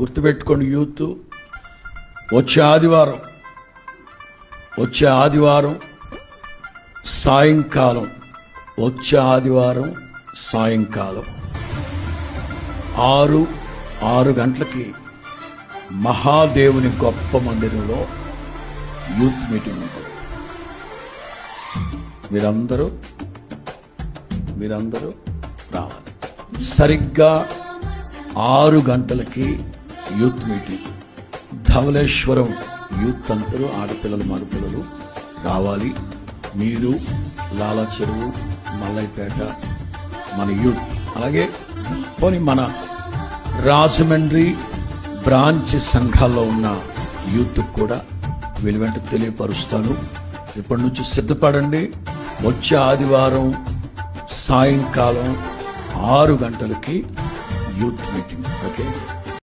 గుర్తుపెట్టుకోండి, యూత్ వచ్చే ఆదివారం సాయంకాలం 6 గంటలకి మహాదేవుని గొప్ప మందిరంలో యూత్ మీటింగ్ ఉంటుంది. మీరందరూ రావాలి. సరిగ్గా 6 గంటలకి యూత్ మీటింగ్. ధవళేశ్వరం యూత్ అందరూ, ఆడపిల్లలు మగపిల్లలు రావాలి. మీరు లాలా చెరువు, మల్లైపేట మన యూత్, అలాగే పోనీ మన రాజమండ్రి బ్రాంచ్ సంఘాల్లో ఉన్న యూత్ కూడా వీళ్ళ వెంట తెలియపరుస్తాను. ఇప్పటి నుంచి సిద్ధపడండి. వచ్చే ఆదివారం సాయంకాలం 6 గంటలకి యూత్ మీటింగ్. ఓకే.